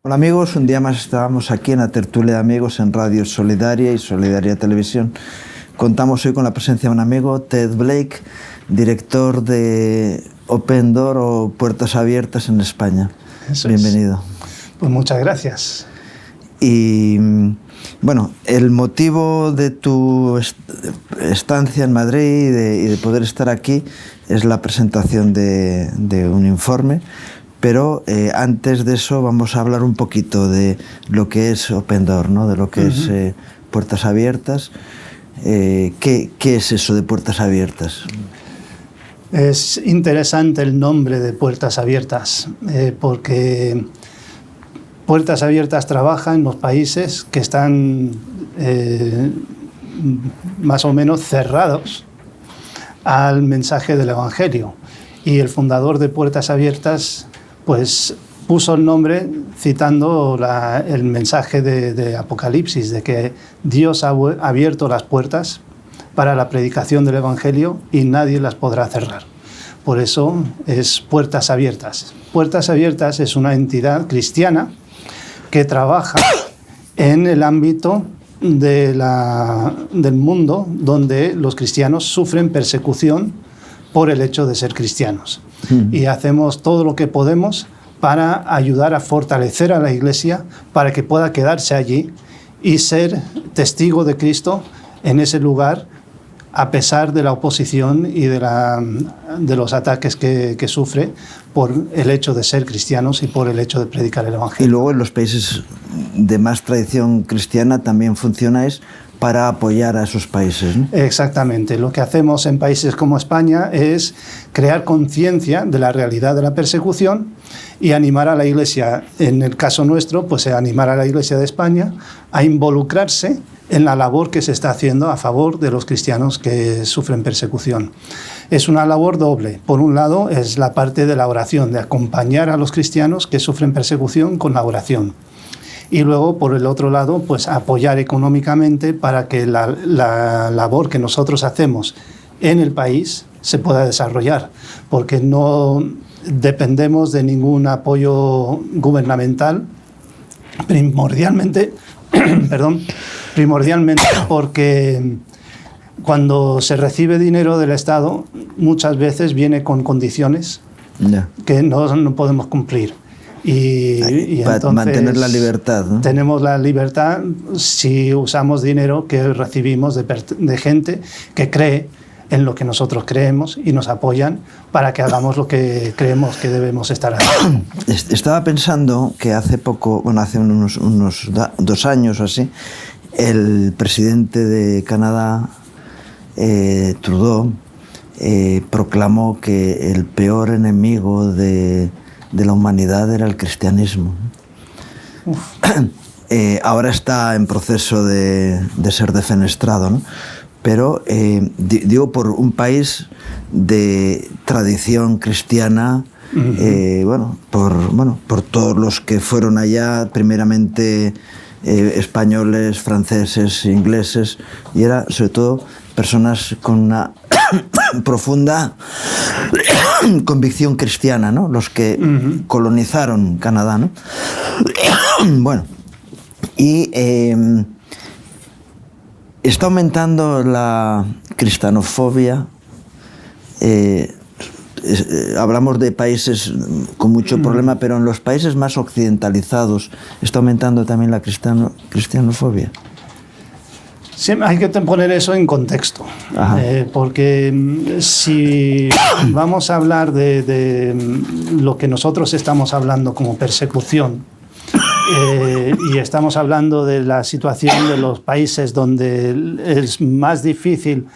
Hola amigos, un día más estábamos aquí en la tertulia de amigos en Radio Solidaria y Solidaria Televisión. Contamos hoy con la presencia de un amigo, Ted Blake, director de Open Door o Puertas Abiertas en España. Eso Bienvenido. es. Pues muchas gracias. Y bueno, el motivo de tu estancia en Madrid y de poder estar aquí es la presentación de un informe. Pero antes de eso vamos a hablar un poquito de lo que es Open Door, ¿no? De lo que es Puertas Abiertas. ¿Qué es eso de Puertas Abiertas? Es interesante el nombre de Puertas Abiertas, porque Puertas Abiertas trabaja en los países que están más o menos cerrados al mensaje del Evangelio. Y el fundador de Puertas Abiertas pues puso el nombre citando el mensaje de Apocalipsis, de que Dios ha abierto las puertas para la predicación del Evangelio y nadie las podrá cerrar. Por eso es Puertas Abiertas. Puertas Abiertas es una entidad cristiana que trabaja en el ámbito del mundo donde los cristianos sufren persecución por el hecho de ser cristianos. Y hacemos todo lo que podemos para ayudar a fortalecer a la Iglesia para que pueda quedarse allí y ser testigo de Cristo en ese lugar a pesar de la oposición y de los ataques que sufre por el hecho de ser cristianos y por el hecho de predicar el Evangelio. Y luego en los países de más tradición cristiana también funcionáis para apoyar a esos países, ¿no? Exactamente. Lo que hacemos en países como España es crear conciencia de la realidad de la persecución y animar a la Iglesia, en el caso nuestro, pues animar a la Iglesia de España a involucrarse en la labor que se está haciendo a favor de los cristianos que sufren persecución. Es una labor doble. Por un lado es la parte de la oración, de acompañar a los cristianos que sufren persecución con la oración. Y luego, por el otro lado, pues apoyar económicamente para que la labor que nosotros hacemos en el país se pueda desarrollar, porque no dependemos de ningún apoyo gubernamental, primordialmente porque cuando se recibe dinero del Estado, muchas veces viene con condiciones que no podemos cumplir. Y para entonces mantener la libertad, ¿no? Tenemos la libertad si usamos dinero que recibimos de gente que cree en lo que nosotros creemos y nos apoyan para que hagamos lo que creemos que debemos estar haciendo. Estaba pensando que hace poco, bueno, hace unos 2 años o así, el presidente de Canadá, Trudeau, proclamó que el peor enemigo de la humanidad era el cristianismo. Ahora está en proceso de ser defenestrado, ¿no? Pero digo, por un país de tradición cristiana, por todos los que fueron allá, primeramente españoles, franceses, ingleses, y era sobre todo personas con una profunda convicción cristiana, ¿no? Los que colonizaron Canadá, ¿no? Bueno, y está aumentando la cristianofobia. Hablamos de países con mucho problema, pero en los países más occidentalizados está aumentando también la cristianofobia. Sí, hay que poner eso en contexto, porque si vamos a hablar de lo que nosotros estamos hablando como persecución, y estamos hablando de la situación de los países donde es más difícil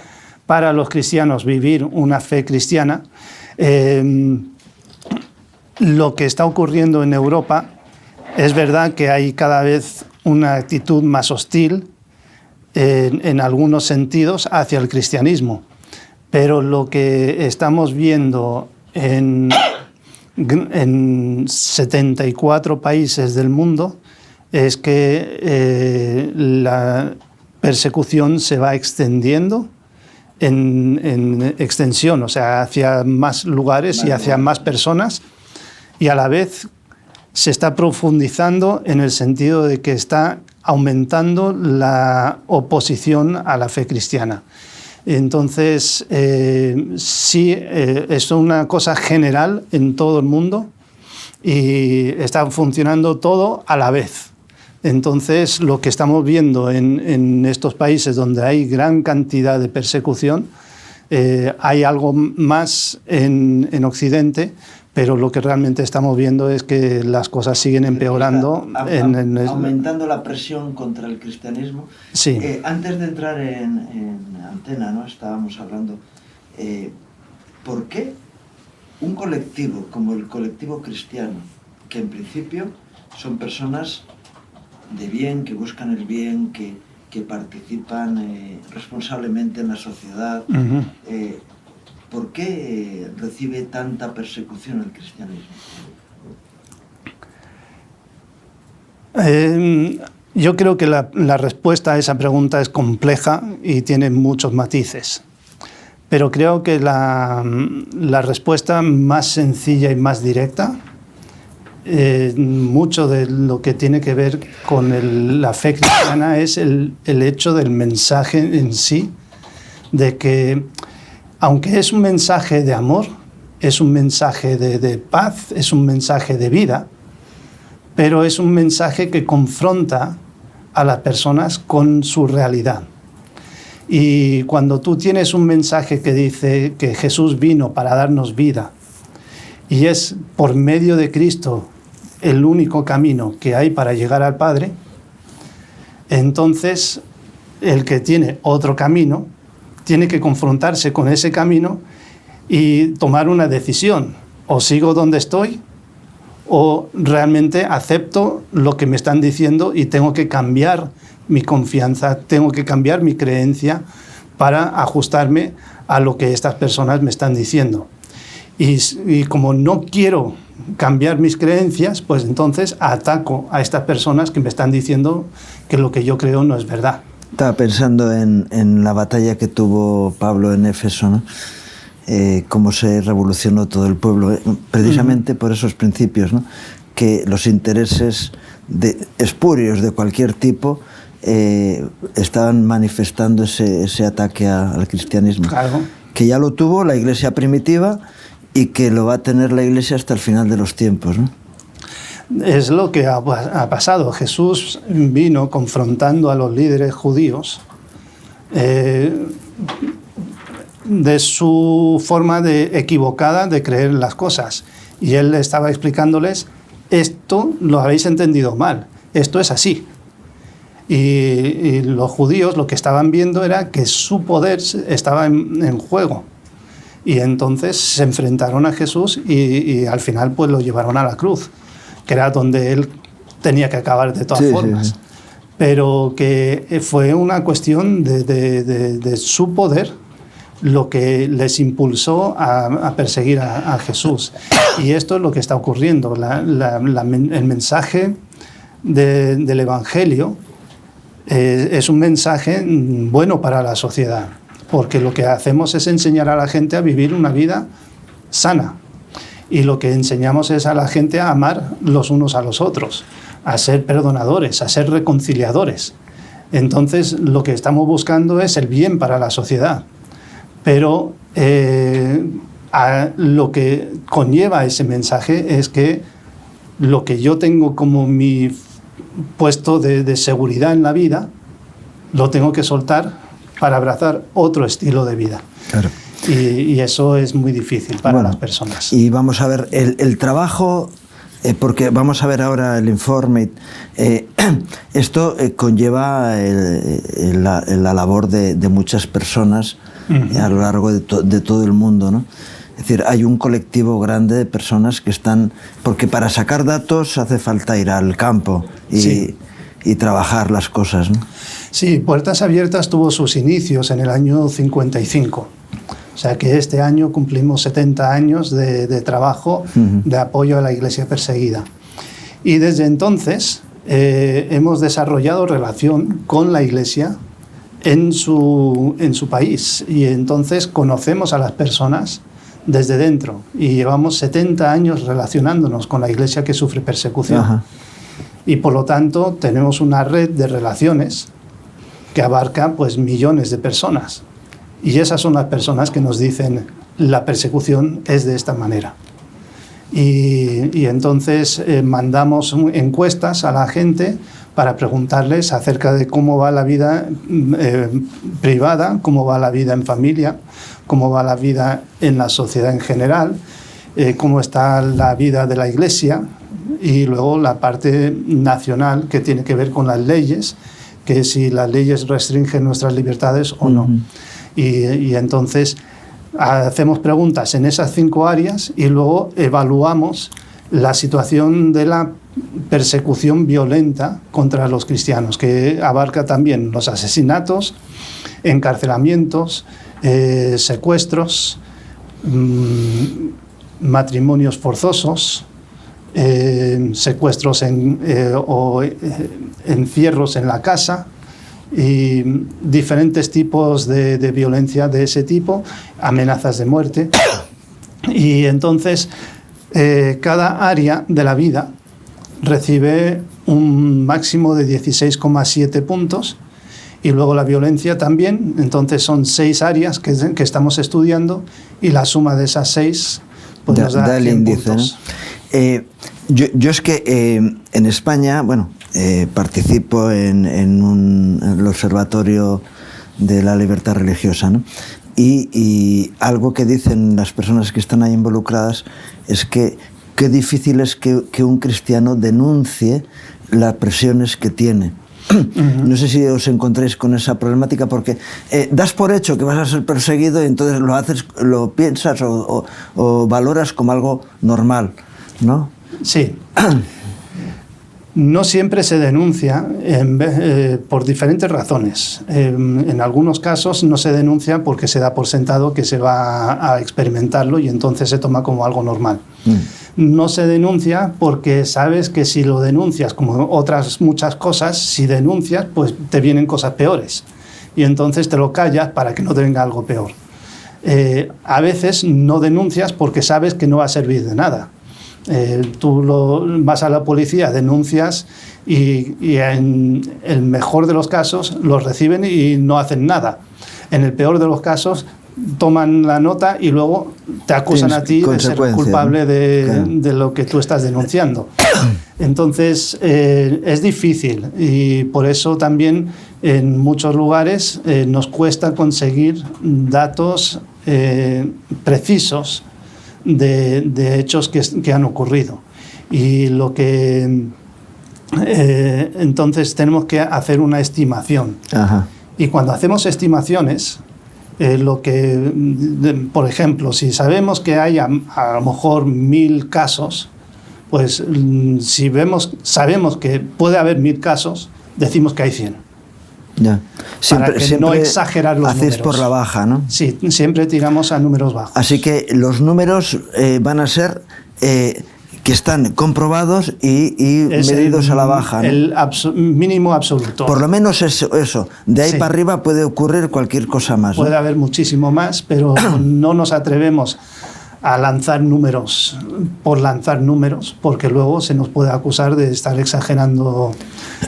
para los cristianos vivir una fe cristiana, lo que está ocurriendo en Europa es verdad que hay cada vez una actitud más hostil en algunos sentidos hacia el cristianismo, pero lo que estamos viendo en 74 países del mundo es que la persecución se va extendiendo en extensión, o sea, hacia más lugares y hacia más personas, y a la vez se está profundizando en el sentido de que está aumentando la oposición a la fe cristiana. Entonces, sí, es una cosa general en todo el mundo y está funcionando todo a la vez. Entonces, lo que estamos viendo en estos países donde hay gran cantidad de persecución, hay algo más en Occidente, pero lo que realmente estamos viendo es que las cosas siguen empeorando. Aumentando la presión contra el cristianismo. Sí. Antes de entrar en antena, ¿no? Estábamos hablando, ¿por qué un colectivo como el colectivo cristiano, que en principio son personas de bien, que buscan el bien, que participan responsablemente en la sociedad, ¿por qué recibe tanta persecución el cristianismo? Yo creo que la respuesta a esa pregunta es compleja y tiene muchos matices. Pero creo que la respuesta más sencilla y más directa, mucho de lo que tiene que ver con la fe cristiana es el hecho del mensaje en sí, de que aunque es un mensaje de amor, es un mensaje de paz, es un mensaje de vida, pero es un mensaje que confronta a las personas con su realidad. Y cuando tú tienes un mensaje que dice que Jesús vino para darnos vida y es por medio de Cristo el único camino que hay para llegar al Padre, entonces el que tiene otro camino tiene que confrontarse con ese camino y tomar una decisión. O sigo donde estoy o realmente acepto lo que me están diciendo y tengo que cambiar mi confianza, tengo que cambiar mi creencia para ajustarme a lo que estas personas me están diciendo. Y como no quiero cambiar mis creencias, pues entonces ataco a estas personas que me están diciendo que lo que yo creo no es verdad. Estaba pensando en la batalla que tuvo Pablo en Éfeso, ¿no? Cómo se revolucionó todo el pueblo, precisamente por esos principios, ¿no? Que los intereses espurios de cualquier tipo estaban manifestando ese ataque al cristianismo. Claro. Que ya lo tuvo la iglesia primitiva y que lo va a tener la iglesia hasta el final de los tiempos, ¿no? Es lo que ha pasado. Jesús vino confrontando a los líderes judíos de su forma equivocada de creer en las cosas. Y él estaba explicándoles, esto lo habéis entendido mal, esto es así. Y los judíos lo que estaban viendo era que su poder estaba en juego. Y entonces se enfrentaron a Jesús y al final pues lo llevaron a la cruz, que era donde él tenía que acabar de todas formas. Sí. Pero que fue una cuestión de su poder lo que les impulsó a perseguir a Jesús. Y esto es lo que está ocurriendo. El mensaje del Evangelio es un mensaje bueno para la sociedad, porque lo que hacemos es enseñar a la gente a vivir una vida sana. Y lo que enseñamos es a la gente a amar los unos a los otros, a ser perdonadores, a ser reconciliadores. Entonces, lo que estamos buscando es el bien para la sociedad. Pero lo que conlleva ese mensaje es que lo que yo tengo como mi puesto de seguridad en la vida, lo tengo que soltar para abrazar otro estilo de vida. Claro. Y eso es muy difícil para las personas. Y vamos a ver, el trabajo, porque vamos a ver ahora el informe, esto conlleva la labor de muchas personas a lo largo de todo el mundo, ¿no? Es decir, hay un colectivo grande de personas que están... Porque para sacar datos hace falta ir al campo y trabajar las cosas, ¿no? Sí, Puertas Abiertas tuvo sus inicios en el año 55. O sea que este año cumplimos 70 años de trabajo, de apoyo a la iglesia perseguida. Y desde entonces hemos desarrollado relación con la iglesia en su país. Y entonces conocemos a las personas desde dentro y llevamos 70 años relacionándonos con la Iglesia que sufre persecución. Ajá. Y por lo tanto tenemos una red de relaciones que abarca pues millones de personas. Y esas son las personas que nos dicen la persecución es de esta manera. Y entonces mandamos encuestas a la gente para preguntarles acerca de cómo va la vida privada, cómo va la vida en familia, cómo va la vida en la sociedad en general, cómo está la vida de la Iglesia, y luego la parte nacional que tiene que ver con las leyes, que si las leyes restringen nuestras libertades o no. Y entonces hacemos preguntas en esas 5 áreas y luego evaluamos la situación de la persecución violenta contra los cristianos, que abarca también los asesinatos, encarcelamientos, secuestros, matrimonios forzosos, secuestros o encierros en la casa y diferentes tipos de violencia de ese tipo, amenazas de muerte. Y entonces cada área de la vida recibe un máximo de 16,7 puntos y luego la violencia también. Entonces son 6 áreas que estamos estudiando y la suma de esas 6 pues nos da 100 puntos. Yo es que en España, bueno, participo en el Observatorio de la Libertad Religiosa, ¿no? Y algo que dicen las personas que están ahí involucradas es que qué difícil es que un cristiano denuncie las presiones que tiene. No sé si os encontréis con esa problemática, porque das por hecho que vas a ser perseguido y entonces lo piensas o valoras como algo normal, ¿no? Sí. No siempre se denuncia por diferentes razones. En algunos casos no se denuncia porque se da por sentado que se va a experimentarlo y entonces se toma como algo normal. No se denuncia porque sabes que si lo denuncias, como otras muchas cosas, si denuncias, pues te vienen cosas peores. Y entonces te lo callas para que no te venga algo peor. A veces no denuncias porque sabes que no va a servir de nada. Tú vas a la policía, denuncias y en el mejor de los casos los reciben y no hacen nada. En el peor de los casos toman la nota y luego te acusan a ti de ser culpable, ¿no? de lo que tú estás denunciando. Entonces es difícil y por eso también en muchos lugares nos cuesta conseguir datos precisos de hechos que han ocurrido. Y lo que entonces tenemos que hacer una estimación. Ajá. Y cuando hacemos estimaciones, por ejemplo, si sabemos que hay a lo mejor 1000 casos, pues si sabemos que puede haber 1000 casos, decimos que hay 100. Ya. Para que no exagerar los números. Hacéis por la baja, ¿no? Sí, siempre tiramos a números bajos. Así que los números van a ser que están comprobados y medidos a la baja, ¿no? El mínimo absoluto. Por lo menos eso. De ahí para arriba puede ocurrir cualquier cosa más, ¿no? Puede haber muchísimo más, pero no nos atrevemos a lanzar números por lanzar números, porque luego se nos puede acusar de estar exagerando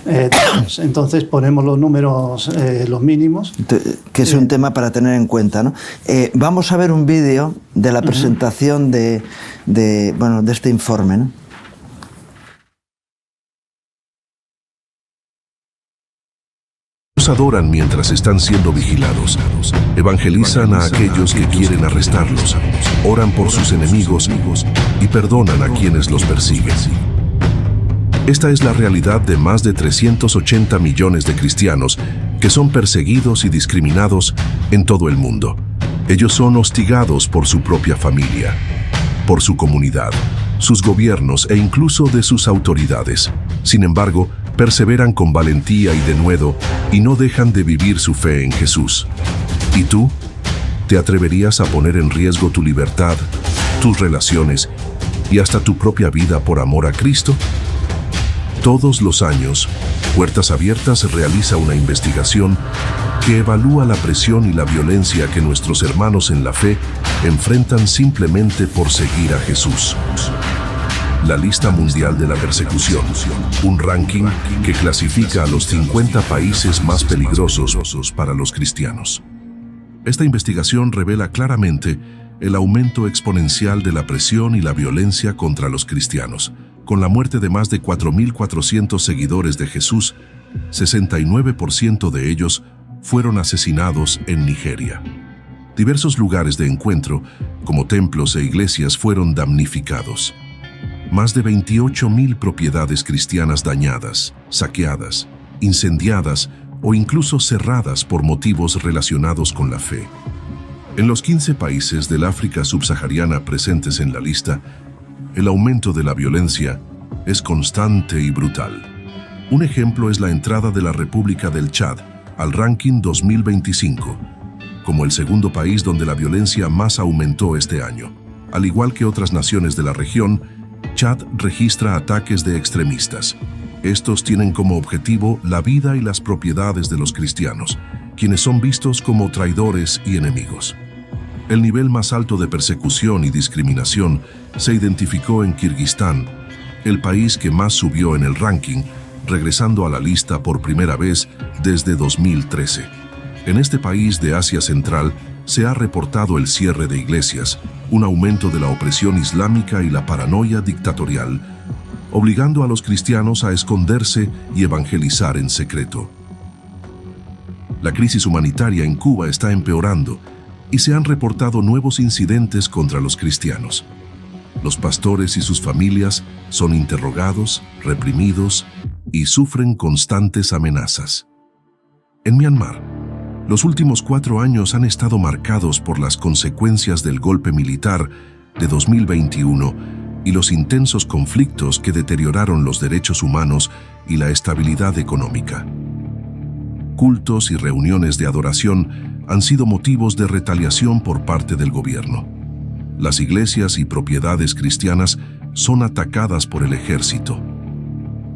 datos. Entonces ponemos los números, los mínimos. Que es un tema para tener en cuenta, ¿no? Vamos a ver un vídeo de la presentación de este informe, ¿no? Adoran mientras están siendo vigilados, evangelizan a aquellos que quieren arrestarlos, oran por sus enemigos y perdonan a quienes los persiguen. Esta es la realidad de más de 380 millones de cristianos que son perseguidos y discriminados en todo el mundo. Ellos son hostigados por su propia familia, por su comunidad, sus gobiernos e incluso de sus autoridades. Sin embargo, perseveran con valentía y denuedo y no dejan de vivir su fe en Jesús. ¿Y tú? ¿Te atreverías a poner en riesgo tu libertad, tus relaciones y hasta tu propia vida por amor a Cristo? Todos los años, Puertas Abiertas realiza una investigación que evalúa la presión y la violencia que nuestros hermanos en la fe enfrentan simplemente por seguir a Jesús. La lista mundial de la persecución, un ranking que clasifica a los 50 países más peligrosos para los cristianos. Esta investigación revela claramente el aumento exponencial de la presión y la violencia contra los cristianos. Con la muerte de más de 4.400 seguidores de Jesús, 69% de ellos fueron asesinados en Nigeria. Diversos lugares de encuentro, como templos e iglesias, fueron damnificados. Más de 28.000 propiedades cristianas dañadas, saqueadas, incendiadas o incluso cerradas por motivos relacionados con la fe. En los 15 países del África subsahariana presentes en la lista, el aumento de la violencia es constante y brutal. Un ejemplo es la entrada de la República del Chad al ranking 2025, como el segundo país donde la violencia más aumentó este año. Al igual que otras naciones de la región, Chad registra ataques de extremistas. Estos tienen como objetivo la vida y las propiedades de los cristianos, quienes son vistos como traidores y enemigos. El nivel más alto de persecución y discriminación se identificó en Kirguistán, el país que más subió en el ranking, regresando a la lista por primera vez desde 2013. En este país de Asia Central se ha reportado el cierre de iglesias, un aumento de la opresión islámica y la paranoia dictatorial, obligando a los cristianos a esconderse y evangelizar en secreto. La crisis humanitaria en Cuba está empeorando y se han reportado nuevos incidentes contra los cristianos. Los pastores y sus familias son interrogados, reprimidos y sufren constantes amenazas. En Myanmar, los últimos 4 años han estado marcados por las consecuencias del golpe militar de 2021 y los intensos conflictos que deterioraron los derechos humanos y la estabilidad económica. Cultos y reuniones de adoración han sido motivos de retaliación por parte del gobierno. Las iglesias y propiedades cristianas son atacadas por el ejército.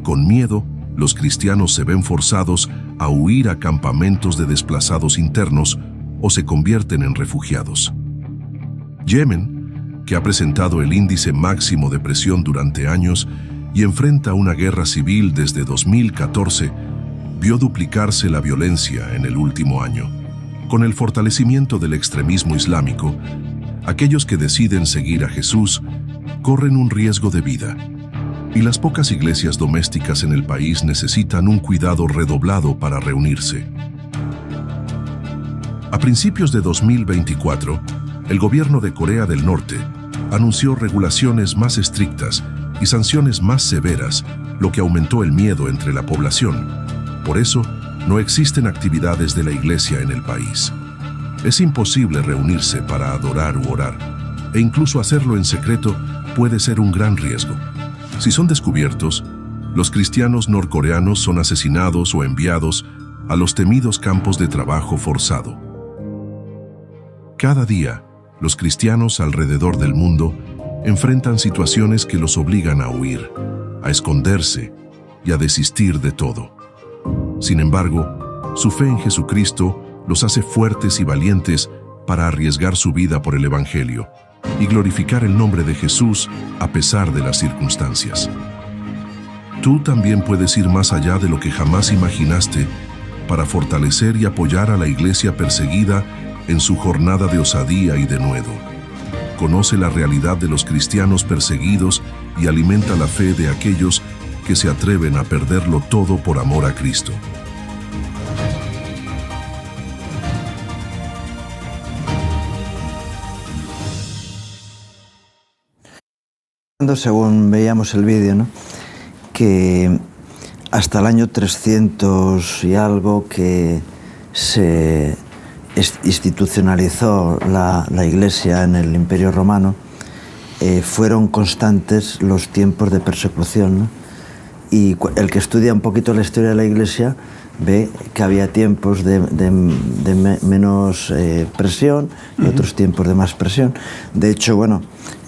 Con miedo, los cristianos se ven forzados a huir a campamentos de desplazados internos o se convierten en refugiados. Yemen, que ha presentado el índice máximo de presión durante años y enfrenta una guerra civil desde 2014, vio duplicarse la violencia en el último año. Con el fortalecimiento del extremismo islámico, aquellos que deciden seguir a Jesús corren un riesgo de vida, y las pocas iglesias domésticas en el país necesitan un cuidado redoblado para reunirse. A principios de 2024, el gobierno de Corea del Norte anunció regulaciones más estrictas y sanciones más severas, lo que aumentó el miedo entre la población. Por eso, no existen actividades de la iglesia en el país. Es imposible reunirse para adorar u orar, e incluso hacerlo en secreto puede ser un gran riesgo. Si son descubiertos, los cristianos norcoreanos son asesinados o enviados a los temidos campos de trabajo forzado. Cada día, los cristianos alrededor del mundo enfrentan situaciones que los obligan a huir, a esconderse y a desistir de todo. Sin embargo, su fe en Jesucristo los hace fuertes y valientes para arriesgar su vida por el Evangelio y glorificar el nombre de Jesús a pesar de las circunstancias. Tú también puedes ir más allá de lo que jamás imaginaste para fortalecer y apoyar a la iglesia perseguida en su jornada de osadía y denuedo. Conoce la realidad de los cristianos perseguidos y alimenta la fe de aquellos que se atreven a perderlo todo por amor a Cristo. Según veíamos el vídeo, ¿no?, que hasta el año 300 y algo que se institucionalizó la Iglesia en el Imperio Romano, fueron constantes los tiempos de persecución, ¿no? Y el que estudia un poquito la historia de la Iglesia ve que había tiempos de menos presión y otros tiempos de más presión. De hecho, bueno,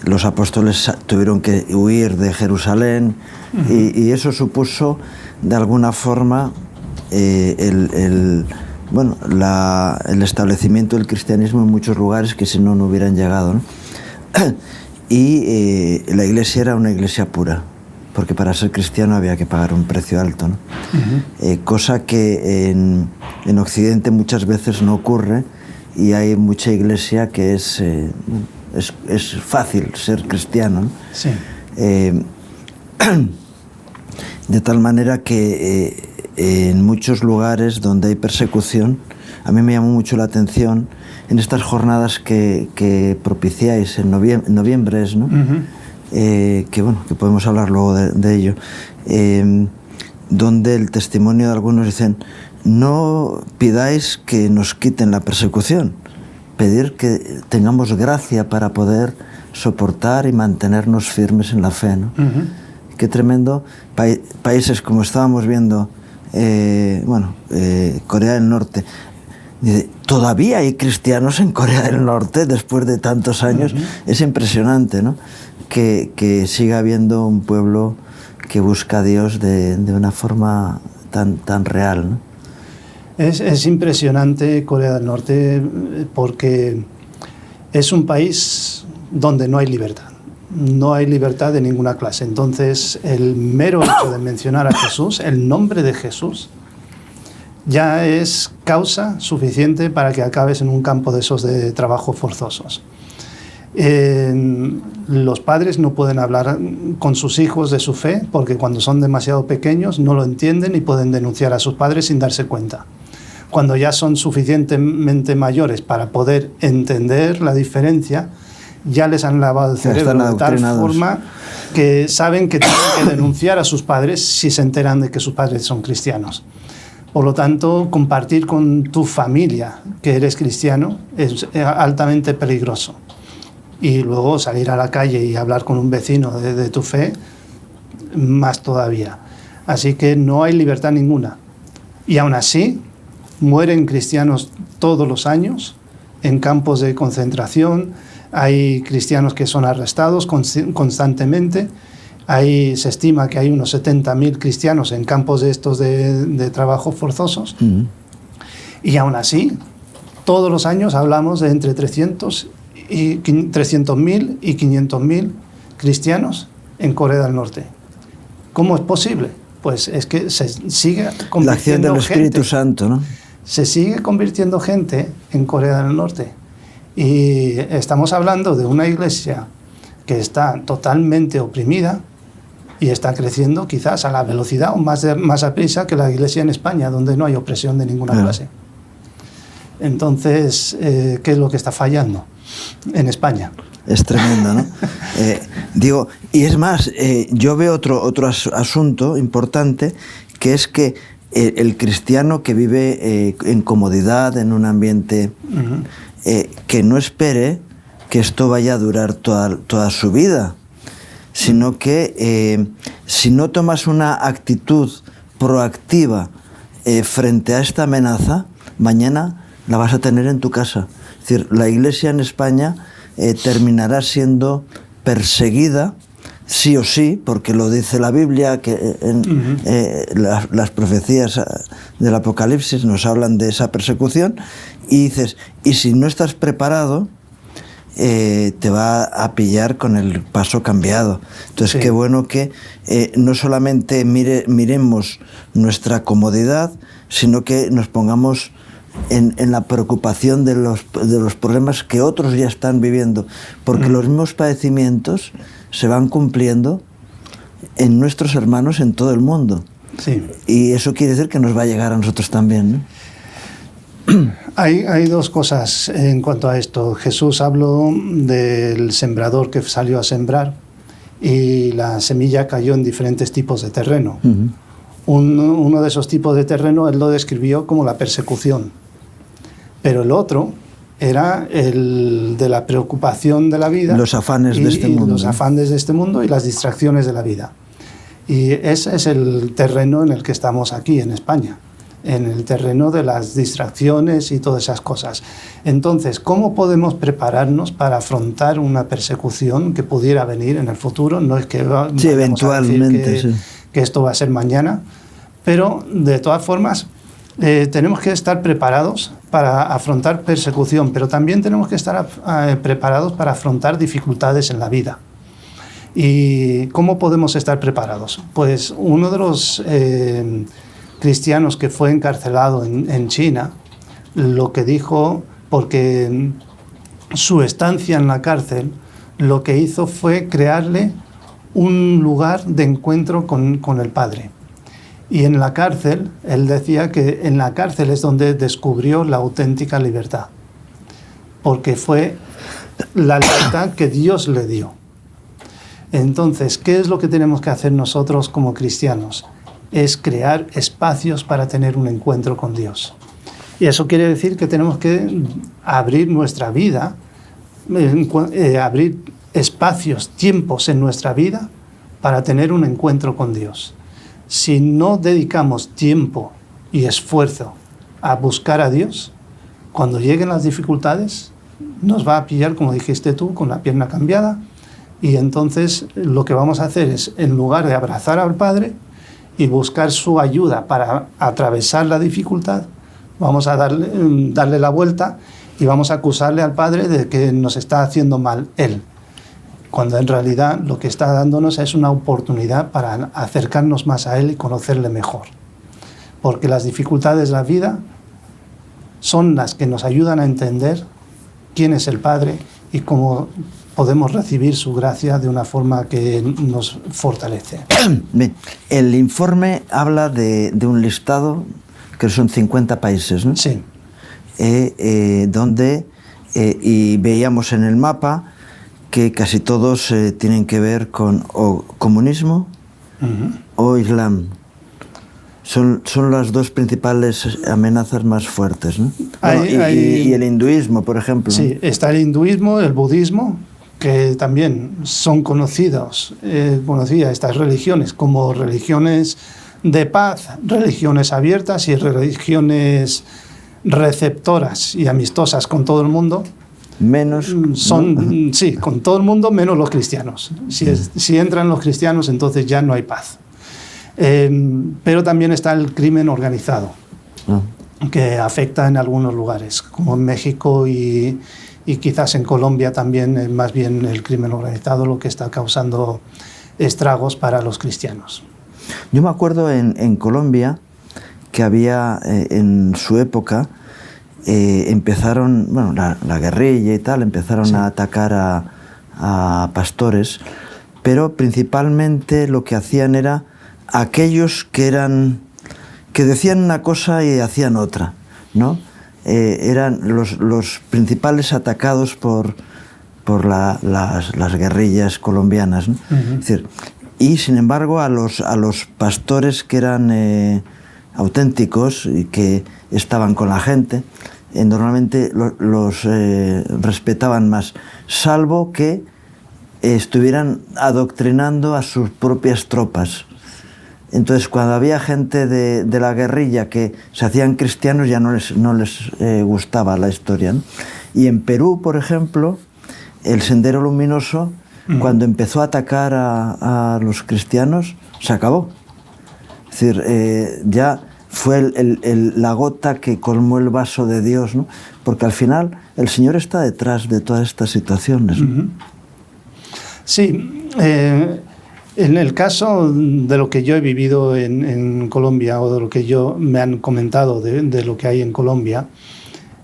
los apóstoles tuvieron que huir de Jerusalén y eso supuso, de alguna forma, el bueno, el establecimiento del cristianismo en muchos lugares que si no, no hubieran llegado, ¿no? Y la iglesia era una iglesia pura, porque para ser cristiano había que pagar un precio alto, ¿no? Cosa que en Occidente muchas veces no ocurre, y hay mucha iglesia que es fácil ser cristiano, ¿no? Sí. De tal manera que en muchos lugares donde hay persecución, a mí me llamó mucho la atención en estas jornadas que propiciáis en noviembre, ¿no? Que bueno, que podemos hablar luego de ello, donde el testimonio de algunos dicen: no pidáis que nos quiten la persecución, pedir que tengamos gracia para poder soportar y mantenernos firmes en la fe, ¿no? Qué tremendo. Países como estábamos viendo, Corea del Norte. Dice, todavía hay cristianos en Corea del Norte después de tantos años. Es impresionante, ¿no? Que siga habiendo un pueblo que busca a Dios de una forma tan real, ¿no? Es impresionante Corea del Norte porque es un país donde no hay libertad. No hay libertad de ninguna clase. Entonces, el mero hecho de mencionar a Jesús, el nombre de Jesús, ya es causa suficiente para que acabes en un campo de esos de trabajo forzosos. Los padres no pueden hablar con sus hijos de su fe porque cuando son demasiado pequeños no lo entienden y pueden denunciar a sus padres sin darse cuenta. Cuando ya son suficientemente mayores para poder entender la diferencia, ya les han lavado el cerebro de tal forma que saben que tienen que denunciar a sus padres si se enteran de que sus padres son cristianos. Por lo tanto, compartir con tu familia que eres cristiano es altamente peligroso. Y luego salir a la calle y hablar con un vecino de tu fe, más todavía. Así que no hay libertad ninguna. Y aún así, mueren cristianos todos los años en campos de concentración. Hay cristianos que son arrestados constantemente. Se estima que hay unos 70.000 cristianos en campos de estos de trabajo forzosos. Y aún así, todos los años hablamos de entre 300.000 y 500.000 cristianos en Corea del Norte. ¿Cómo es posible? Pues es que se sigue convirtiendo la acción del Espíritu Santo, ¿no? Se sigue convirtiendo gente en Corea del Norte. Y estamos hablando de una iglesia que está totalmente oprimida y está creciendo quizás a la velocidad o más a prisa que la iglesia en España, donde no hay opresión de ninguna clase. Entonces, ¿qué es lo que está fallando en España? Es tremendo, ¿no? Y es más, yo veo otro asunto importante, que es que el cristiano que vive en comodidad, en un ambiente, que no espere que esto vaya a durar toda su vida, sino que si no tomas una actitud proactiva frente a esta amenaza, mañana la vas a tener en tu casa. Es decir, la Iglesia en España terminará siendo perseguida, sí o sí, porque lo dice la Biblia, que las profecías del Apocalipsis nos hablan de esa persecución, y dices, y si no estás preparado, te va a pillar con el paso cambiado. Entonces, qué bueno que no solamente miremos nuestra comodidad, sino que nos pongamos en la preocupación de los problemas que otros ya están viviendo, porque los mismos padecimientos se van cumpliendo en nuestros hermanos en todo el mundo. Sí. Y eso quiere decir que nos va a llegar a nosotros también, ¿no? Hay dos cosas en cuanto a esto. Jesús habló del sembrador que salió a sembrar y la semilla cayó en diferentes tipos de terreno. Uno de esos tipos de terreno él lo describió como la persecución, pero el otro era el de la preocupación de la vida, los afanes de este mundo, los afanes de este mundo y las distracciones de la vida. Y ese es el terreno en el que estamos aquí en España, en el terreno de las distracciones y todas esas cosas. Entonces, ¿cómo podemos prepararnos para afrontar una persecución que pudiera venir en el futuro? No es que eventualmente que esto va a ser mañana, pero de todas formas Tenemos que estar preparados para afrontar persecución, pero también tenemos que estar preparados para afrontar dificultades en la vida. ¿Y cómo podemos estar preparados? Pues uno de los cristianos que fue encarcelado en China, lo que dijo, porque su estancia en la cárcel, lo que hizo fue crearle un lugar de encuentro con el Padre. Y en la cárcel, él decía que en la cárcel es donde descubrió la auténtica libertad, porque fue la libertad que Dios le dio. Entonces, ¿qué es lo que tenemos que hacer nosotros como cristianos? Es crear espacios para tener un encuentro con Dios. Y eso quiere decir que tenemos que abrir nuestra vida, abrir espacios, tiempos en nuestra vida para tener un encuentro con Dios. Si no dedicamos tiempo y esfuerzo a buscar a Dios, cuando lleguen las dificultades, nos va a pillar, como dijiste tú, con la pierna cambiada, y entonces lo que vamos a hacer es, en lugar de abrazar al Padre y buscar su ayuda para atravesar la dificultad, vamos a darle la vuelta y vamos a acusarle al Padre de que nos está haciendo mal Él, cuando en realidad lo que está dándonos es una oportunidad para acercarnos más a Él y conocerle mejor. Porque las dificultades de la vida son las que nos ayudan a entender quién es el Padre y cómo podemos recibir su gracia de una forma que nos fortalece. Bien, el informe habla de un listado que son 50 países, ¿no? Sí. Y veíamos en el mapa que casi todos tienen que ver con o comunismo o islam. Son las dos principales amenazas más fuertes, ¿no? Y el hinduismo, por ejemplo. Sí, está el hinduismo, el budismo, que también son conocidas estas religiones como religiones de paz, religiones abiertas y religiones receptoras y amistosas con todo el mundo. Menos son, sí, con todo el mundo menos los cristianos. Si entran los cristianos, entonces ya no hay paz. Pero también está el crimen organizado, que afecta en algunos lugares, como en México y quizás en Colombia también, más bien el crimen organizado lo que está causando estragos para los cristianos. Yo me acuerdo en Colombia que había en su época empezaron, bueno, la guerrilla y tal, empezaron a atacar a pastores, pero principalmente lo que hacían era aquellos que decían una cosa y hacían otra, ¿no? Eran los principales atacados por las guerrillas colombianas, ¿no? Es decir, y sin embargo a los pastores que eran auténticos y que estaban con la gente, normalmente los respetaban más, salvo que estuvieran adoctrinando a sus propias tropas. Entonces, cuando había gente de la guerrilla que se hacían cristianos, ya no les gustaba la historia, ¿no? Y en Perú, por ejemplo, el Sendero Luminoso, cuando empezó a atacar a los cristianos, se acabó. Es decir, ya fue la gota que colmó el vaso de Dios, ¿no? Porque al final el Señor está detrás de todas estas situaciones, ¿no? Sí, en el caso de lo que yo he vivido en Colombia, o de lo que me han comentado de lo que hay en Colombia,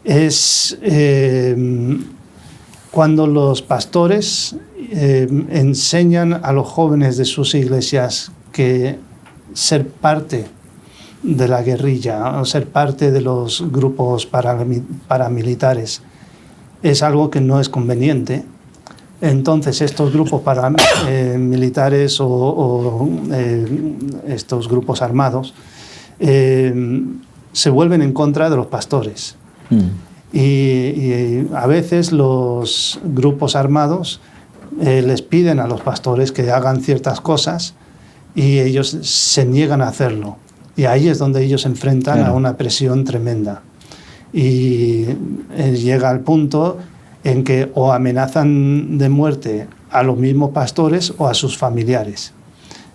es cuando los pastores enseñan a los jóvenes de sus iglesias que ser parte de la guerrilla o ser parte de los grupos paramilitares es algo que no es conveniente. Entonces estos grupos paramilitares o estos grupos armados se vuelven en contra de los pastores. Y a veces los grupos armados les piden a los pastores que hagan ciertas cosas y ellos se niegan a hacerlo. Y ahí es donde ellos se enfrentan a una presión tremenda. Y llega al punto en que o amenazan de muerte a los mismos pastores o a sus familiares.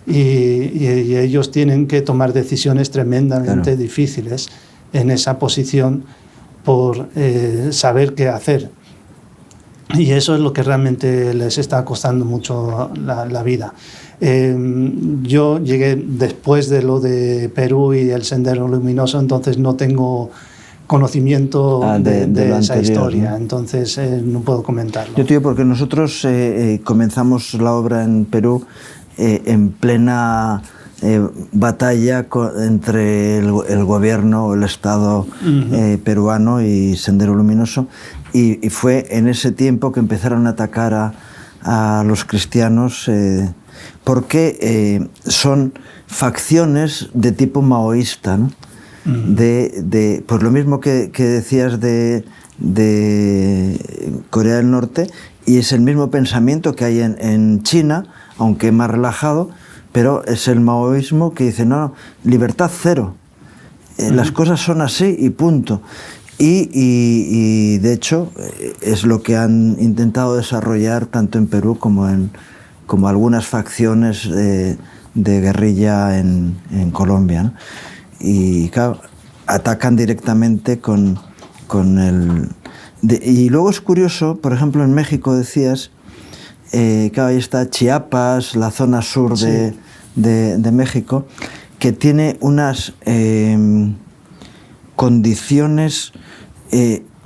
Y ellos tienen que tomar decisiones tremendamente difíciles en esa posición por saber qué hacer. Y eso es lo que realmente les está costando mucho la vida. Yo llegué después de lo de Perú y el Sendero Luminoso, entonces no tengo conocimiento de esa anterior, historia, ¿no? Entonces no puedo comentarlo. Yo te digo porque nosotros comenzamos la obra en Perú en plena batalla entre el gobierno, el Estado peruano y Sendero Luminoso, y fue en ese tiempo que empezaron a atacar a los cristianos, porque son facciones de tipo maoísta, ¿no? Pues lo mismo que decías de Corea del Norte, y es el mismo pensamiento que hay en China, aunque más relajado, pero es el maoísmo que dice, no, libertad cero, las cosas son así y punto. Y de hecho es lo que han intentado desarrollar tanto en Perú como algunas facciones de guerrilla en Colombia, ¿no? Y claro, atacan directamente con el... y luego es curioso, por ejemplo, en México decías, claro, ahí está Chiapas, la zona sur de México, que tiene unas condiciones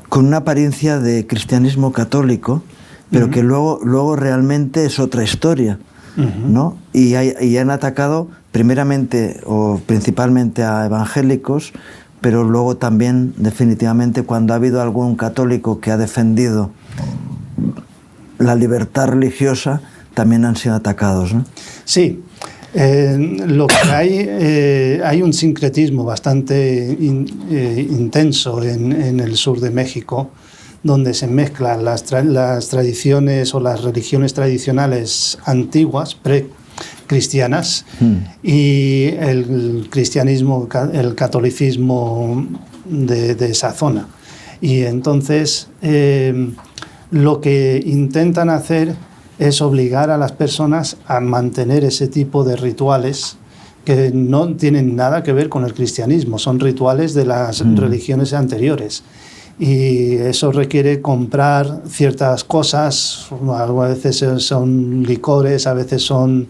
con una apariencia de cristianismo católico, pero que luego realmente es otra historia, ¿no? Y han atacado primeramente o principalmente a evangélicos, pero luego también definitivamente cuando ha habido algún católico que ha defendido la libertad religiosa, también han sido atacados, ¿no? Sí. Lo que hay un sincretismo bastante intenso en el sur de México, donde se mezclan las tradiciones o las religiones tradicionales antiguas, precristianas, y el cristianismo, el catolicismo de esa zona. Y entonces lo que intentan hacer es obligar a las personas a mantener ese tipo de rituales que no tienen nada que ver con el cristianismo, son rituales de las religiones anteriores. Y eso requiere comprar ciertas cosas, a veces son licores, a veces son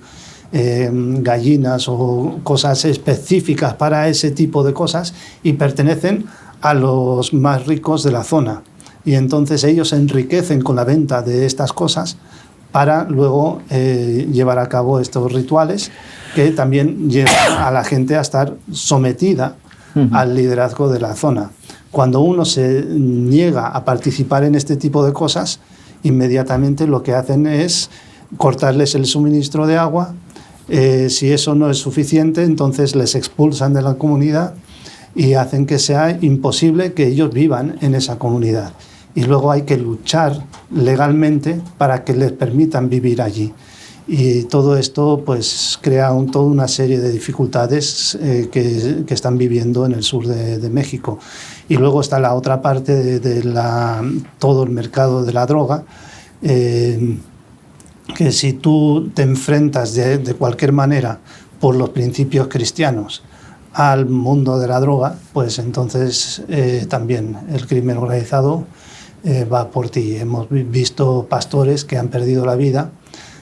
gallinas o cosas específicas para ese tipo de cosas, y pertenecen a los más ricos de la zona. Y entonces ellos se enriquecen con la venta de estas cosas para luego llevar a cabo estos rituales que también llevan a la gente a estar sometida al liderazgo de la zona. Cuando uno se niega a participar en este tipo de cosas, inmediatamente lo que hacen es cortarles el suministro de agua. Si eso no es suficiente, entonces les expulsan de la comunidad y hacen que sea imposible que ellos vivan en esa comunidad. Y luego hay que luchar legalmente para que les permitan vivir allí. Y todo esto pues crea toda una serie de dificultades que están viviendo en el sur de México. Y luego está la otra parte todo el mercado de la droga, que si tú te enfrentas de cualquier manera por los principios cristianos al mundo de la droga, pues entonces también el crimen organizado va por ti. Hemos visto pastores que han perdido la vida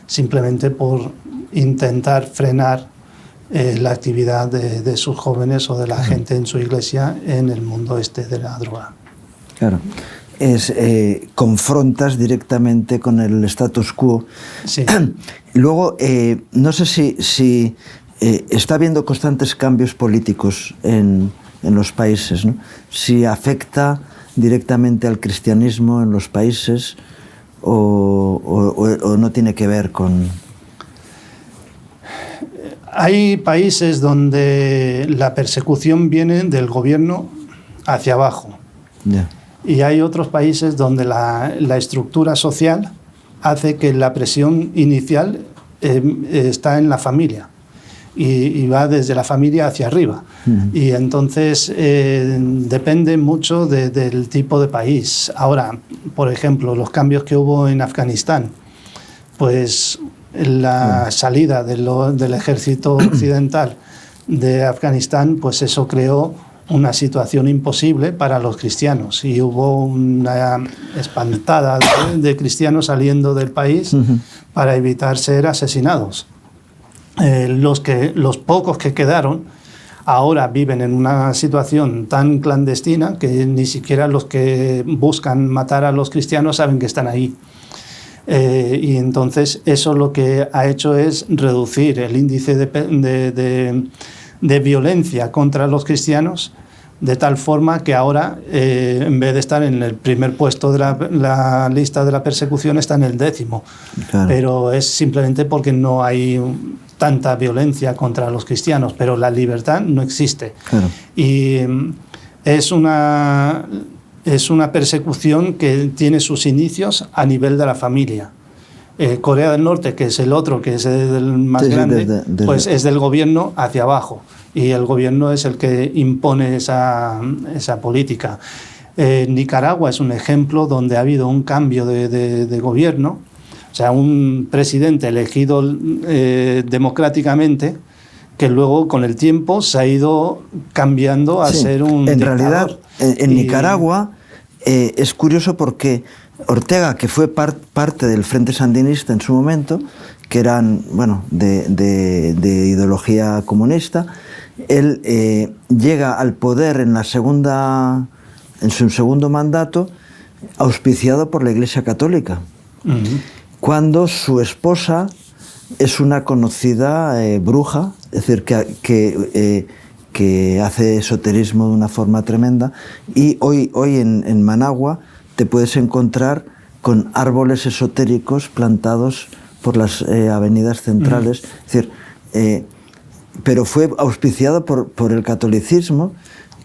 simplemente por intentar frenar la actividad de sus jóvenes o de la gente en su iglesia en el mundo de la droga. Claro. Confrontas directamente con el status quo. Sí. Luego, no sé si está habiendo constantes cambios políticos en los países, ¿no? Si afecta directamente al cristianismo en los países o no tiene que ver con... Hay países donde la persecución viene del gobierno hacia abajo. Yeah. Y hay otros países donde la estructura social hace que la presión inicial está en la familia y va desde la familia hacia arriba. Y entonces depende mucho del tipo de país. Ahora, por ejemplo, los cambios que hubo en Afganistán, pues la salida del ejército occidental de Afganistán, pues eso creó una situación imposible para los cristianos y hubo una espantada de cristianos saliendo del país para evitar ser asesinados. Los pocos que quedaron ahora viven en una situación tan clandestina que ni siquiera los que buscan matar a los cristianos saben que están ahí. Y entonces eso lo que ha hecho es reducir el índice de violencia contra los cristianos, de tal forma que ahora, en vez de estar en el primer puesto de la lista de la persecución, está en el 10º. Claro. Pero es simplemente porque no hay tanta violencia contra los cristianos, pero la libertad no existe. Claro. Y es una persecución que tiene sus inicios a nivel de la familia. Corea del Norte, que es el otro, que es el más grande, pues es del gobierno hacia abajo. Y el gobierno es el que impone esa política. Nicaragua es un ejemplo donde ha habido un cambio de gobierno, o sea, un presidente elegido democráticamente, que luego con el tiempo se ha ido cambiando a ser un dictador. Realidad, en Nicaragua es curioso porque Ortega, que fue parte del Frente Sandinista en su momento, que eran, bueno, de ideología comunista, él llega al poder en su segundo mandato, auspiciado por la Iglesia Católica, cuando su esposa es una conocida bruja, es decir, que hace esoterismo de una forma tremenda, y hoy en Managua te puedes encontrar con árboles esotéricos plantados por las avenidas centrales. Es decir, pero fue auspiciado por el catolicismo,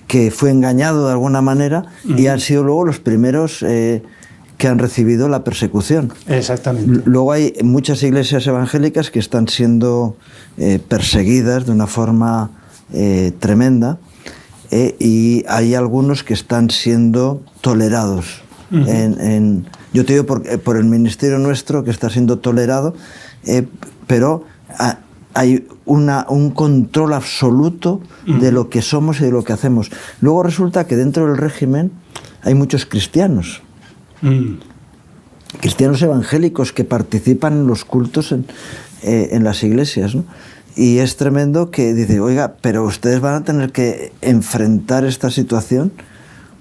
que fue engañado de alguna manera, y han sido luego los primeros que han recibido la persecución. Exactamente. Luego hay muchas iglesias evangélicas que están siendo perseguidas de una forma tremenda, y hay algunos que están siendo tolerados. Yo te digo por el ministerio nuestro, que está siendo tolerado, pero hay un control absoluto de lo que somos y de lo que hacemos. Luego resulta que dentro del régimen hay muchos cristianos, cristianos evangélicos que participan en los cultos en las iglesias, ¿no? Y es tremendo que dice, oiga, pero ustedes van a tener que enfrentar esta situación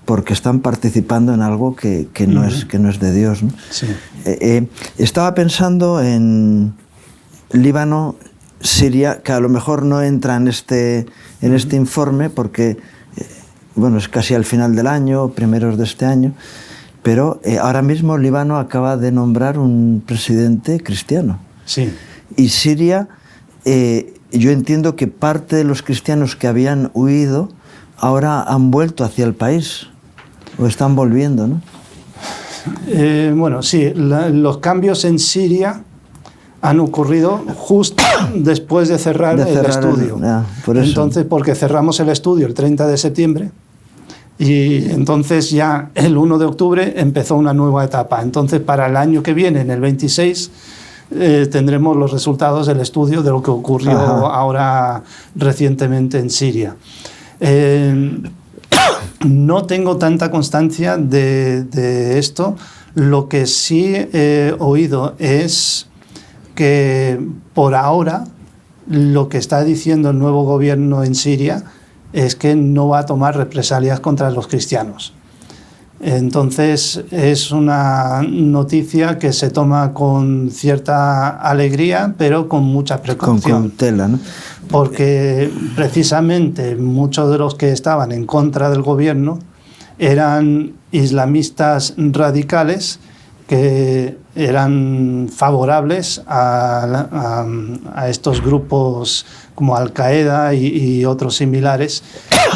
porque están participando en algo que no es de Dios, ¿no? Sí. Estaba pensando en Líbano, Siria, que a lo mejor no entra en este informe porque bueno, es casi al final del año, primeros de este año, pero ahora mismo Líbano acaba de nombrar un presidente cristiano. Sí. Y Siria, yo entiendo que parte de los cristianos que habían huido ahora han vuelto hacia el país, o están volviendo, ¿no? Bueno, sí, los cambios en Siria han ocurrido justo después de cerrar el estudio. Por eso. Entonces, porque cerramos el estudio el 30 de septiembre y entonces ya el 1 de octubre empezó una nueva etapa. Entonces, para el año que viene, en el 26, tendremos los resultados del estudio de lo que ocurrió ahora recientemente en Siria. No tengo tanta constancia de esto. Lo que sí he oído es que por ahora lo que está diciendo el nuevo gobierno en Siria es que no va a tomar represalias contra los cristianos. Entonces es una noticia que se toma con cierta alegría, pero con mucha precaución. Con cautela, ¿no? Porque precisamente muchos de los que estaban en contra del gobierno eran islamistas radicales que eran favorables a estos grupos como Al-Qaeda y otros similares,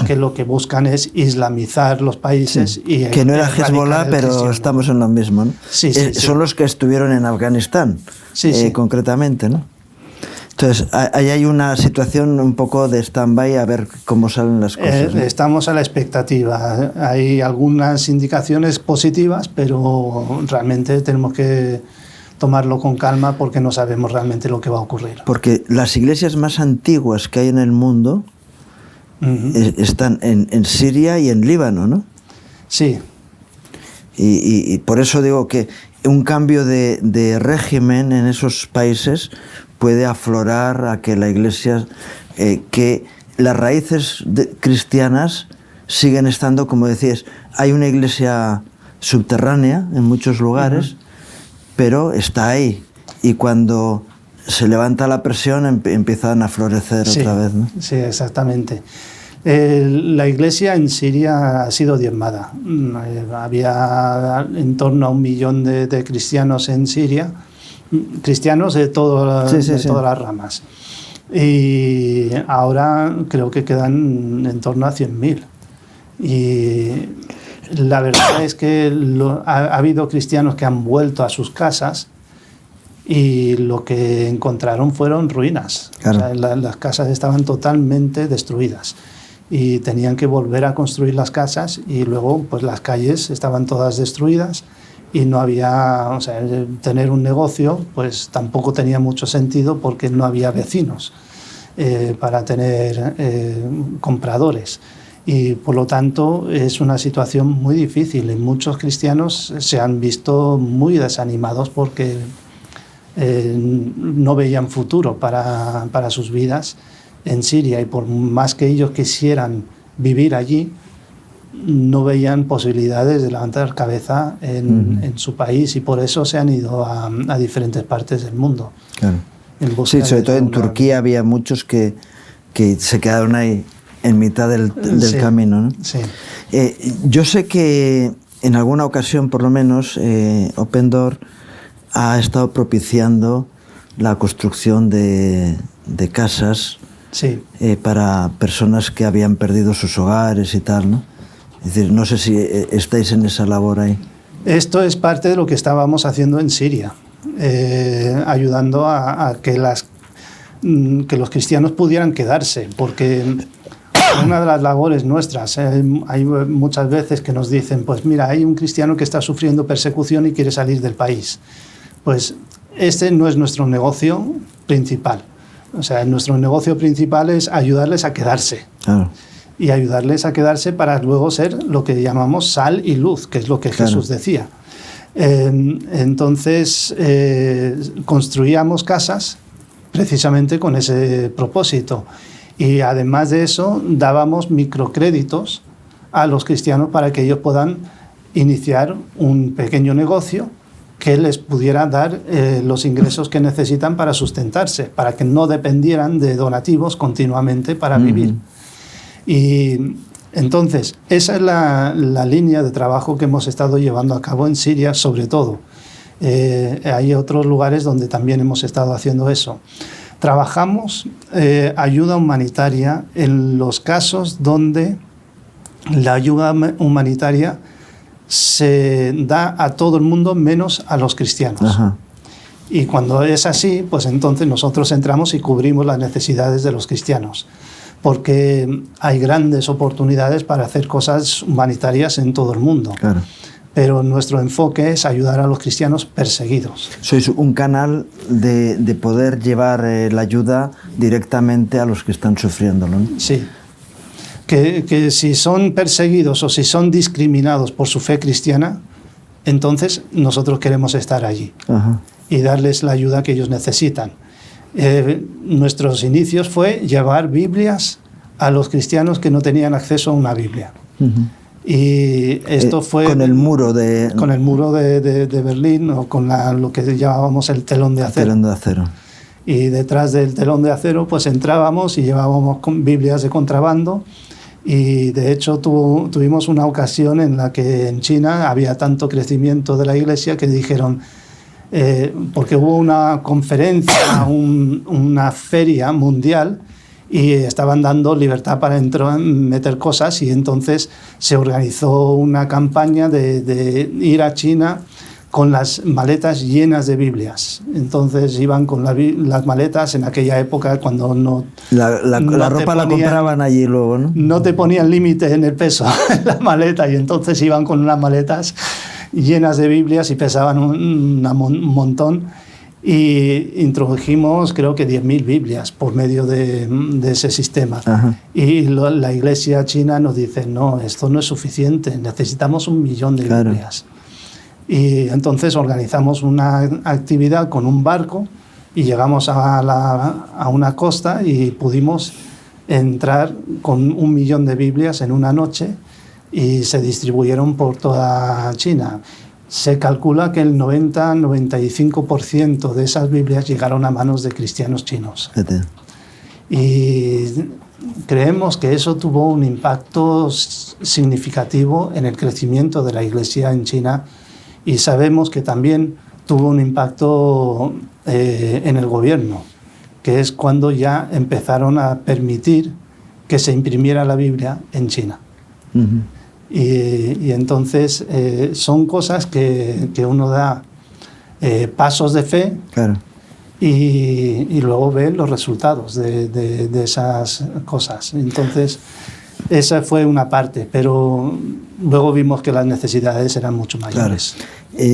que lo que buscan es islamizar los países. Sí, y que no era Hezbollah, pero estamos en lo mismo, ¿no? Sí, sí, sí. Son los que estuvieron en Afganistán, concretamente, ¿no? Entonces, ahí hay una situación un poco de stand-by a ver cómo salen las cosas, ¿no? Estamos a la expectativa. Hay algunas indicaciones positivas, pero realmente tenemos que tomarlo con calma porque no sabemos realmente lo que va a ocurrir. Porque las iglesias más antiguas que hay en el mundo están en Siria y en Líbano, ¿no? Sí. Y por eso digo que un cambio de régimen en esos países puede aflorar a que la Iglesia, que las raíces cristianas siguen estando, como decías, hay una iglesia subterránea en muchos lugares, pero está ahí. Y cuando se levanta la presión empiezan a florecer otra vez, ¿no? Sí, exactamente. La iglesia en Siria ha sido diezmada. Había en torno a 1 millón de cristianos en Siria, cristianos de todas las ramas. Y ahora creo que quedan en torno a 100.000. Y la verdad es que ha habido cristianos que han vuelto a sus casas y lo que encontraron fueron ruinas. Claro. O sea, las casas estaban totalmente destruidas y tenían que volver a construir las casas, y luego pues las calles estaban todas destruidas y no había, o sea, tener un negocio pues tampoco tenía mucho sentido porque no había vecinos para tener compradores. Y por lo tanto es una situación muy difícil, y muchos cristianos se han visto muy desanimados porque no veían futuro para sus vidas en Siria, y por más que ellos quisieran vivir allí, no veían posibilidades de levantar cabeza en su país, y por eso se han ido a diferentes partes del mundo. Claro. Sí, sobre todo en Turquía había muchos que se quedaron ahí en mitad del camino, ¿no? Sí. Yo sé que en alguna ocasión, por lo menos, Open Door ha estado propiciando la construcción de casas, sí, para personas que habían perdido sus hogares y tal, ¿no? Es decir, no sé si estáis en esa labor ahí. Esto es parte de lo que estábamos haciendo en Siria, ayudando a que los cristianos pudieran quedarse, porque una de las labores nuestras, hay muchas veces que nos dicen, pues mira, hay un cristiano que está sufriendo persecución y quiere salir del país. Pues este no es nuestro negocio principal. O sea, nuestro negocio principal es ayudarles a quedarse. Claro. Y ayudarles a quedarse para luego ser lo que llamamos sal y luz, que es lo que Jesús decía. Entonces, construíamos casas precisamente con ese propósito. Y además de eso, dábamos microcréditos a los cristianos para que ellos puedan iniciar un pequeño negocio que les pudiera dar los ingresos que necesitan para sustentarse, para que no dependieran de donativos continuamente para vivir. Y entonces, esa es la línea de trabajo que hemos estado llevando a cabo en Siria, sobre todo. Hay otros lugares donde también hemos estado haciendo eso. Trabajamos ayuda humanitaria en los casos donde la ayuda humanitaria se da a todo el mundo menos a los cristianos. Ajá. Y cuando es así, pues entonces nosotros entramos y cubrimos las necesidades de los cristianos, porque hay grandes oportunidades para hacer cosas humanitarias en todo el mundo. Claro. Pero nuestro enfoque es ayudar a los cristianos perseguidos. Sois un canal de poder llevar la ayuda directamente a los que están sufriéndolo, ¿no? Sí. Que si son perseguidos o si son discriminados por su fe cristiana, entonces nosotros queremos estar allí. Ajá. Y darles la ayuda que ellos necesitan. Nuestros inicios fue llevar Biblias a los cristianos que no tenían acceso a una Biblia. Y esto fue... Con el muro de... Con el muro de Berlín, o con lo que llamábamos el telón de acero. Telón de acero. Y detrás del telón de acero pues entrábamos y llevábamos Biblias de contrabando. Y de hecho tuvimos una ocasión en la que en China había tanto crecimiento de la iglesia que dijeron, porque hubo una conferencia, una feria mundial, y estaban dando libertad para meter cosas, y entonces se organizó una campaña de ir a China con las maletas llenas de Biblias. Entonces iban con las maletas en aquella época cuando no... La ropa la compraban allí luego, ¿no? No te ponían límite en el peso en la maleta, y entonces iban con unas maletas llenas de Biblias y pesaban un montón. y introdujimos creo que 10.000 Biblias por medio de ese sistema. Ajá. Y la iglesia china nos dice, no, esto no es suficiente, necesitamos 1 millón de Claro. Biblias. Y entonces organizamos una actividad con un barco y llegamos a una costa y pudimos entrar con 1 millón de Biblias en una noche y se distribuyeron por toda China. Se calcula que el 90-95% de esas Biblias llegaron a manos de cristianos chinos. Fíjate. Y creemos que eso tuvo un impacto significativo en el crecimiento de la iglesia en China, y sabemos que también tuvo un impacto en el gobierno, que es cuando ya empezaron a permitir que se imprimiera la Biblia en China. Ujú. Y entonces son cosas que uno da pasos de fe, Claro. y luego ve los resultados de esas cosas. Entonces, esa fue una parte, pero luego vimos que las necesidades eran mucho mayores. Claro.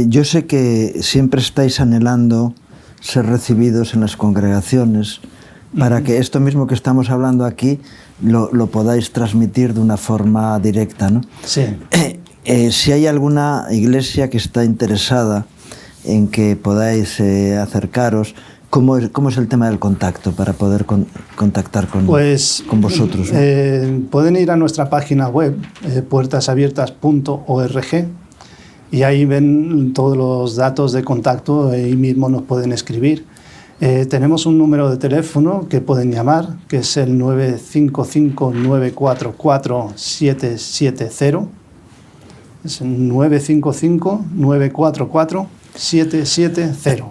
Yo sé que siempre estáis anhelando ser recibidos en las congregaciones para que esto mismo que estamos hablando aquí lo podáis transmitir de una forma directa, ¿no? Sí. Si hay alguna iglesia que está interesada en que podáis acercaros, ¿cómo es el tema del contacto para poder contactar con vosotros, ¿no? Pueden ir a nuestra página web, puertasabiertas.org, y ahí ven todos los datos de contacto, ahí mismo nos pueden escribir. Tenemos un número de teléfono que pueden llamar, que es el 955-944-770. Es el 955-944-770.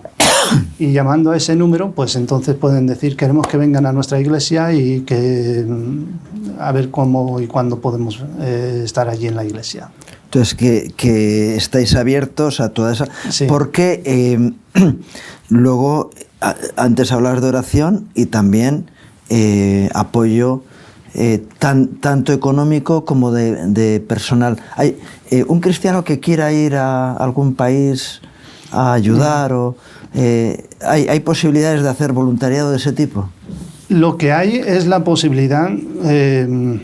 Y llamando a ese número, pues entonces pueden decir, queremos que vengan a nuestra iglesia y que a ver cómo y cuándo podemos estar allí en la iglesia. Entonces, que estáis abiertos a toda esa... Sí. Porque luego, antes hablar de oración y también apoyo tanto económico como de personal. Hay un cristiano que quiera ir a algún país a ayudar, o ¿hay posibilidades de hacer voluntariado de ese tipo? Lo que hay es la posibilidad de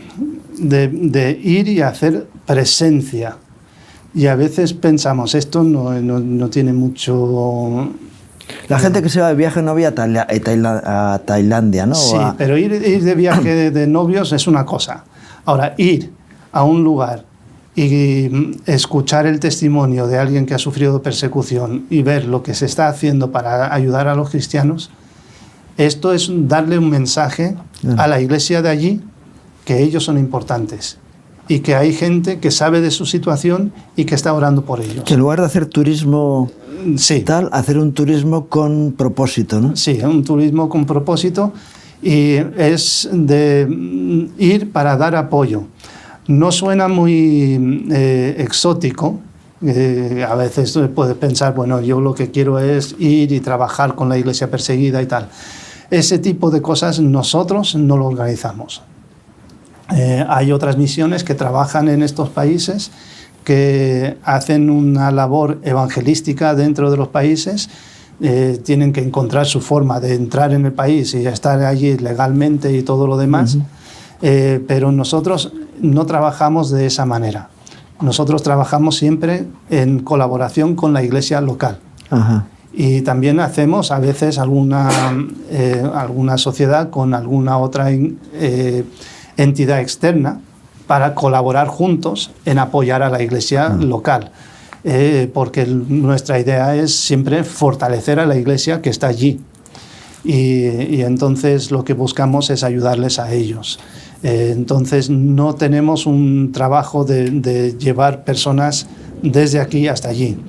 ir y hacer presencia. Y a veces pensamos, esto no tiene mucho... La gente que se va de viaje no va a Tailandia, ¿no? Sí, pero ir de viaje de novios es una cosa. Ahora, ir a un lugar y escuchar el testimonio de alguien que ha sufrido persecución y ver lo que se está haciendo para ayudar a los cristianos, esto es darle un mensaje a la iglesia de allí, que ellos son importantes y que hay gente que sabe de su situación y que está orando por ellos. Que en lugar de hacer turismo... Sí. hacer un turismo con propósito, ¿no? Sí, un turismo con propósito, y es de ir para dar apoyo. No suena muy exótico. A veces puedes pensar, bueno, yo lo que quiero es ir y trabajar con la iglesia perseguida y tal. Ese tipo de cosas nosotros no lo organizamos. Hay otras misiones que trabajan en estos países, que hacen una labor evangelística dentro de los países, tienen que encontrar su forma de entrar en el país y estar allí legalmente y todo lo demás, pero nosotros no trabajamos de esa manera. Nosotros trabajamos siempre en colaboración con la iglesia local. Ajá. Y también hacemos a veces alguna sociedad con alguna otra entidad externa, para colaborar juntos en apoyar a la iglesia local, porque nuestra idea es siempre fortalecer a la iglesia que está allí, y entonces lo que buscamos es ayudarles a ellos. Entonces no tenemos un trabajo de llevar personas desde aquí hasta allí.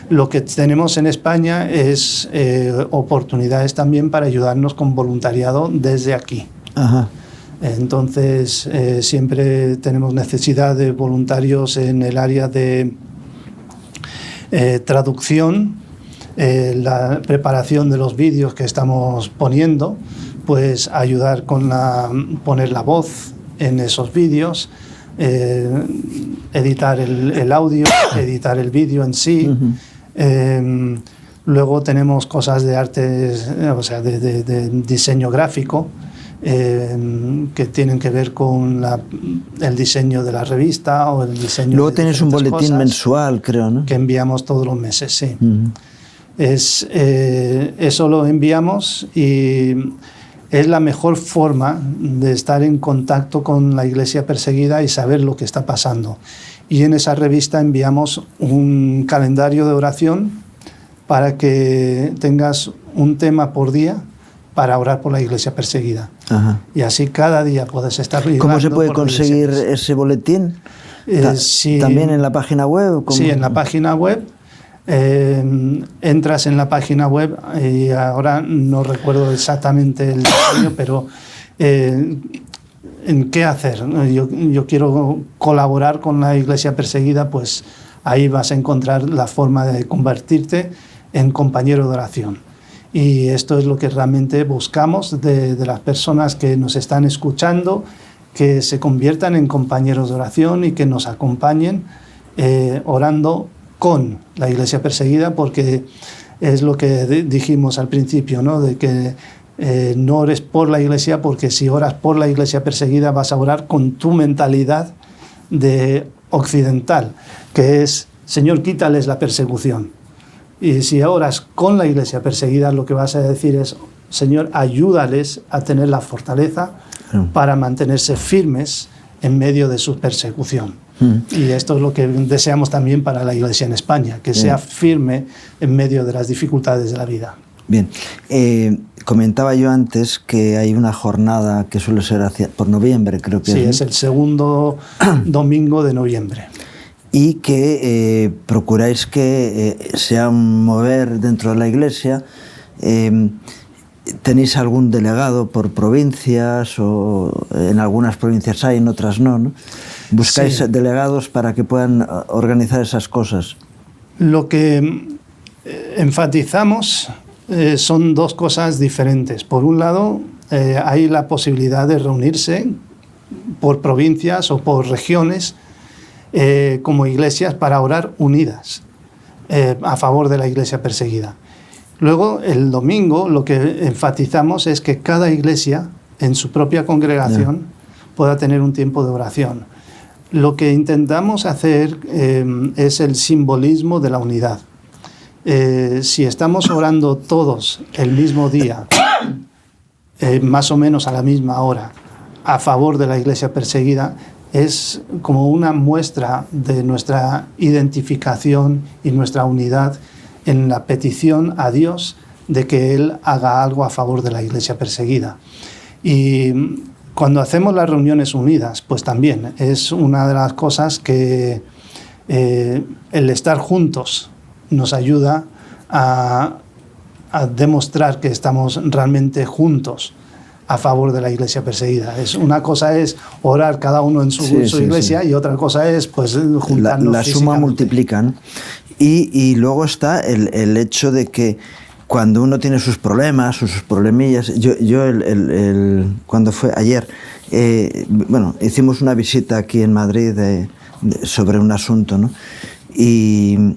Lo que tenemos en España es oportunidades también para ayudarnos con voluntariado desde aquí. Ajá. Entonces, siempre tenemos necesidad de voluntarios en el área de traducción, la preparación de los vídeos que estamos poniendo, pues ayudar con poner la voz en esos vídeos, editar el audio, editar el vídeo en sí. Luego tenemos cosas de arte, o sea, de diseño gráfico, que tienen que ver con el diseño de la revista o el diseño. Luego de tienes un boletín cosas mensual, creo, ¿no? que enviamos todos los meses, sí. Uh-huh. Eso lo enviamos y es la mejor forma de estar en contacto con la iglesia perseguida y saber lo que está pasando. Y en esa revista enviamos un calendario de oración para que tengas un tema por día para orar por la iglesia perseguida. Ajá. Y así cada día puedes estar orando. ¿Cómo se puede conseguir ese boletín? Sí, ¿también en la página web? ¿Cómo? Sí, en la página web. Entras en la página web y ahora no recuerdo exactamente el diseño, pero en qué hacer. Yo quiero colaborar con la iglesia perseguida, pues ahí vas a encontrar la forma de convertirte en compañero de oración. Y esto es lo que realmente buscamos de las personas que nos están escuchando, que se conviertan en compañeros de oración y que nos acompañen orando con la iglesia perseguida, porque es lo que dijimos al principio, ¿no? De que no ores por la iglesia, porque si oras por la iglesia perseguida vas a orar con tu mentalidad de occidental, que es, Señor, quítales la persecución. Y si oras con la iglesia perseguida, lo que vas a decir es, Señor, ayúdales a tener la fortaleza para mantenerse firmes en medio de su persecución. Y esto es lo que deseamos también para la iglesia en España, que sea firme en medio de las dificultades de la vida. Bien, comentaba yo antes que hay una jornada que suele ser por noviembre, creo que sí, es el segundo domingo de noviembre. Y que procuráis que sea un mover dentro de la iglesia. ¿Tenéis algún delegado por provincias? O en algunas provincias hay, en otras no, ¿no? ¿Buscáis delegados para que puedan organizar esas cosas? Lo que enfatizamos son dos cosas diferentes. Por un lado, hay la posibilidad de reunirse por provincias o por regiones como iglesias para orar unidas a favor de la iglesia perseguida. Luego, el domingo, lo que enfatizamos es que cada iglesia, en su propia congregación, pueda tener un tiempo de oración. Lo que intentamos hacer es el simbolismo de la unidad. Si estamos orando todos el mismo día, más o menos a la misma hora, a favor de la iglesia perseguida, es como una muestra de nuestra identificación y nuestra unidad en la petición a Dios de que Él haga algo a favor de la iglesia perseguida. Y cuando hacemos las reuniones unidas, pues también es una de las cosas que el estar juntos nos ayuda a demostrar que estamos realmente juntos a favor de la iglesia perseguida. Una cosa es orar cada uno en su iglesia y otra cosa es pues juntarnos. La suma multiplica, ¿no? Y luego está el hecho de que cuando uno tiene sus problemas o sus problemillas, cuando fue ayer, hicimos una visita aquí en Madrid sobre un asunto, ¿no? Y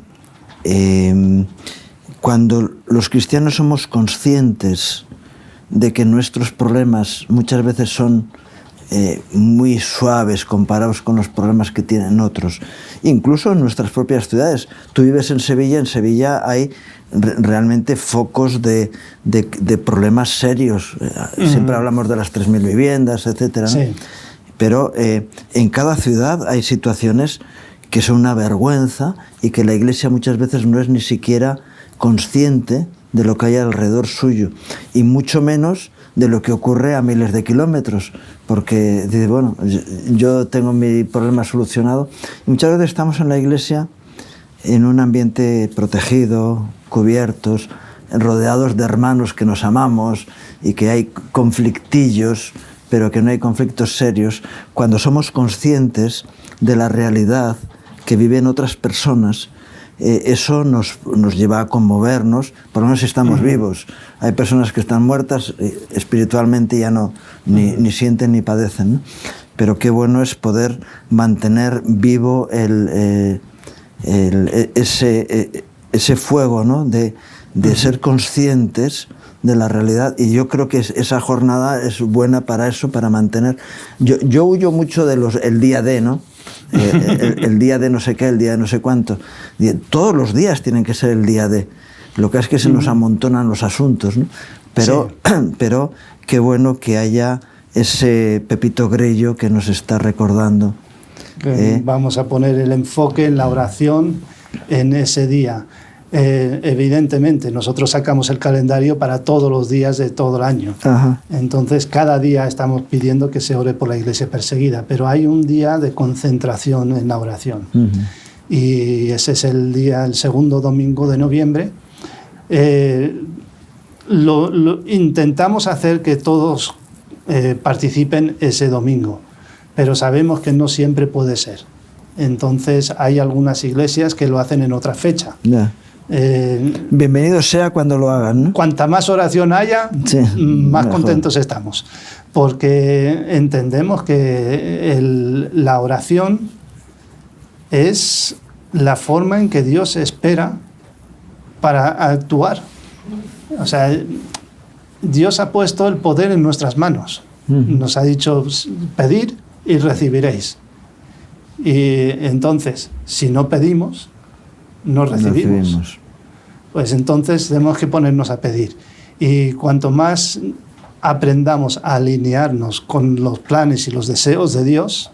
cuando los cristianos somos conscientes de que nuestros problemas muchas veces son muy suaves comparados con los problemas que tienen otros, incluso en nuestras propias ciudades. Tú vives en Sevilla hay realmente focos de problemas serios. Siempre hablamos de las 3.000 viviendas, etcétera, ¿no? Sí. Pero en cada ciudad hay situaciones que son una vergüenza y que la Iglesia muchas veces no es ni siquiera consciente de lo que hay alrededor suyo, y mucho menos de lo que ocurre a miles de kilómetros, porque dice, bueno, yo tengo mi problema solucionado. Y muchas veces estamos en la iglesia en un ambiente protegido, cubiertos, rodeados de hermanos que nos amamos y que hay conflictillos, pero que no hay conflictos serios, cuando somos conscientes de la realidad que viven otras personas. Eso nos lleva a conmovernos, por lo menos estamos vivos. Hay personas que están muertas, espiritualmente ya no, ni sienten ni padecen, ¿no? Pero qué bueno es poder mantener vivo ese fuego, ¿no? de de ser conscientes de la realidad, y yo creo que esa jornada es buena para eso, para mantener. Yo huyo mucho de el día de, ¿no? El día de no sé qué, el día de no sé cuánto. Todos los días tienen que ser el día de. Lo que es que se nos amontonan los asuntos, ¿no? Pero, sí. Pero qué bueno que haya ese Pepito Grillo que nos está recordando. Vamos a poner el enfoque en la oración en ese día. Evidentemente, nosotros sacamos el calendario para todos los días de todo el año. Ajá. Entonces, cada día estamos pidiendo que se ore por la iglesia perseguida, pero hay un día de concentración en la oración. Y ese es el segundo domingo de noviembre. Intentamos hacer que todos participen ese domingo, pero sabemos que no siempre puede ser. Entonces, hay algunas iglesias que lo hacen en otra fecha. Yeah. Bienvenido sea cuando lo hagan, ¿no? Cuanta más oración haya, sí, más mejor. Contentos estamos, porque entendemos que la oración es la forma en que Dios espera para actuar. O sea, Dios ha puesto el poder en nuestras manos. Nos ha dicho, pedir y recibiréis. Y entonces, si no pedimos, no recibimos. Pues entonces tenemos que ponernos a pedir. Y cuanto más aprendamos a alinearnos con los planes y los deseos de Dios,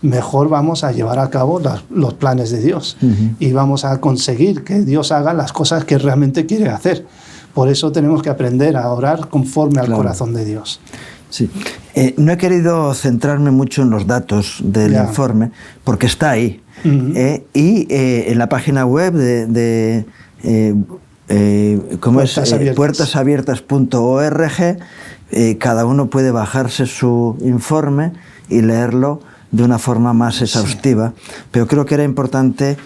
mejor vamos a llevar a cabo los planes de Dios. Y vamos a conseguir que Dios haga las cosas que realmente quiere hacer. Por eso tenemos que aprender a orar conforme al corazón de Dios. Sí. No he querido centrarme mucho en los datos del informe, porque está ahí. Y en la página web de puertasabiertas.org, cada uno puede bajarse su informe y leerlo de una forma más exhaustiva. Sí. Pero creo que era importante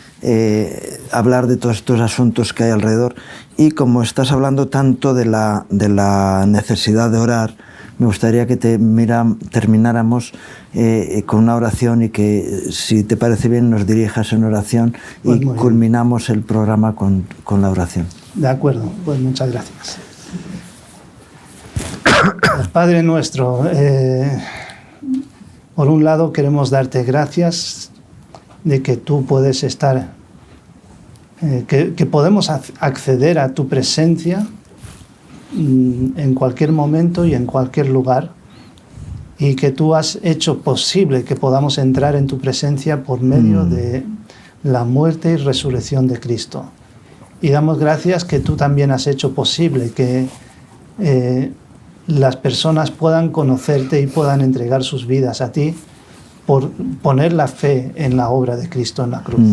hablar de todos estos asuntos que hay alrededor. Y como estás hablando tanto de la necesidad de orar, me gustaría que termináramos con una oración, y que, si te parece bien, nos dirijas en oración, pues, y culminamos el programa con la oración. De acuerdo, pues muchas gracias. Padre nuestro, por un lado queremos darte gracias de que tú puedes estar, que podemos acceder a tu presencia en cualquier momento y en cualquier lugar, y que tú has hecho posible que podamos entrar en tu presencia por medio de la muerte y resurrección de Cristo. Y damos gracias que tú también has hecho posible que las personas puedan conocerte y puedan entregar sus vidas a ti por poner la fe en la obra de Cristo en la cruz.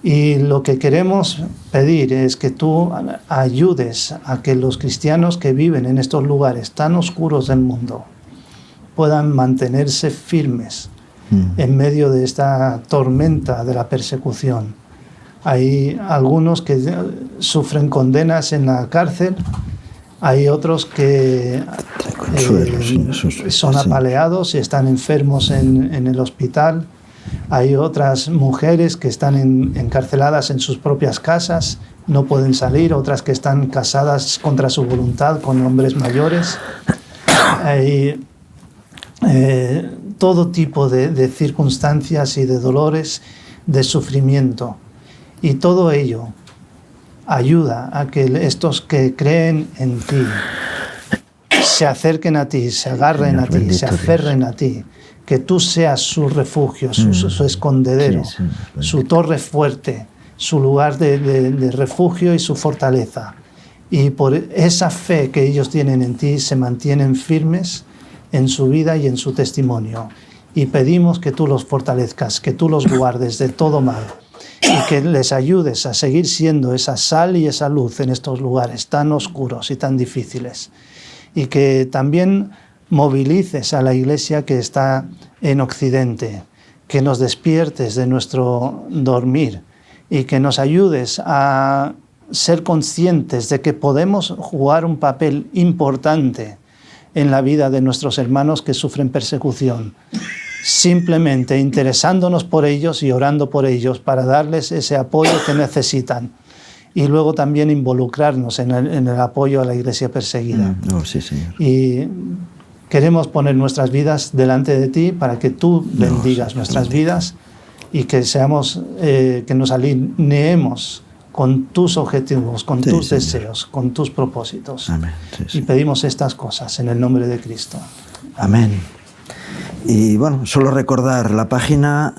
Y lo que queremos pedir es que tú ayudes a que los cristianos que viven en estos lugares tan oscuros del mundo puedan mantenerse firmes en medio de esta tormenta de la persecución. Hay algunos que sufren condenas en la cárcel, hay otros que son apaleados y están enfermos en el hospital. Hay otras mujeres que están encarceladas en sus propias casas, no pueden salir, otras que están casadas contra su voluntad con hombres mayores. Hay todo tipo de circunstancias y de dolores, de sufrimiento. Y todo ello ayuda a que estos que creen en ti se acerquen a ti, se agarren a ti, se aferren a ti. Que tú seas su refugio, su escondedero, su torre fuerte, su lugar de refugio y su fortaleza. Y por esa fe que ellos tienen en ti, se mantienen firmes en su vida y en su testimonio. Y pedimos que tú los fortalezcas, que tú los guardes de todo mal, y que les ayudes a seguir siendo esa sal y esa luz en estos lugares tan oscuros y tan difíciles. Y que también movilices a la iglesia que está en Occidente, que nos despiertes de nuestro dormir y que nos ayudes a ser conscientes de que podemos jugar un papel importante en la vida de nuestros hermanos que sufren persecución, simplemente interesándonos por ellos y orando por ellos para darles ese apoyo que necesitan. y luego también involucrarnos en el apoyo a la iglesia perseguida. Oh, sí, Señor. Y queremos poner nuestras vidas delante de ti para que tú bendigas nuestras vidas y que seamos, que nos alineemos con tus objetivos, con tus deseos, con tus propósitos. Amén. Sí, sí. Y pedimos estas cosas en el nombre de Cristo. Amén. Y bueno, solo recordar la página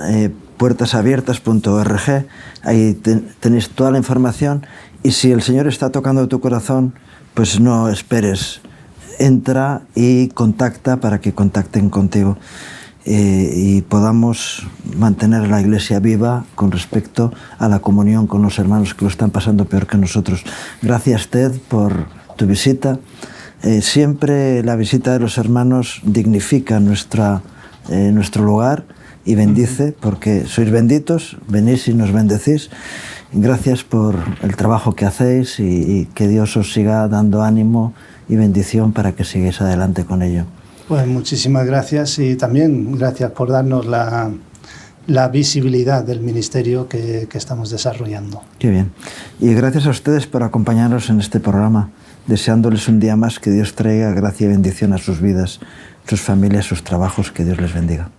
puertasabiertas.org, ahí tenéis toda la información, y si el Señor está tocando tu corazón, pues no esperes, entra y contacta para que contacten contigo y podamos mantener la iglesia viva con respecto a la comunión con los hermanos que lo están pasando peor que nosotros. Gracias, Ted, por tu visita. Siempre la visita de los hermanos dignifica nuestro lugar y bendice, porque sois benditos, venís y nos bendecís. Gracias por el trabajo que hacéis y que Dios os siga dando ánimo y bendición para que sigáis adelante con ello. Pues muchísimas gracias, y también gracias por darnos la visibilidad del ministerio que estamos desarrollando. Qué bien. Y gracias a ustedes por acompañarnos en este programa, deseándoles un día más que Dios traiga gracia y bendición a sus vidas, sus familias, sus trabajos, que Dios les bendiga.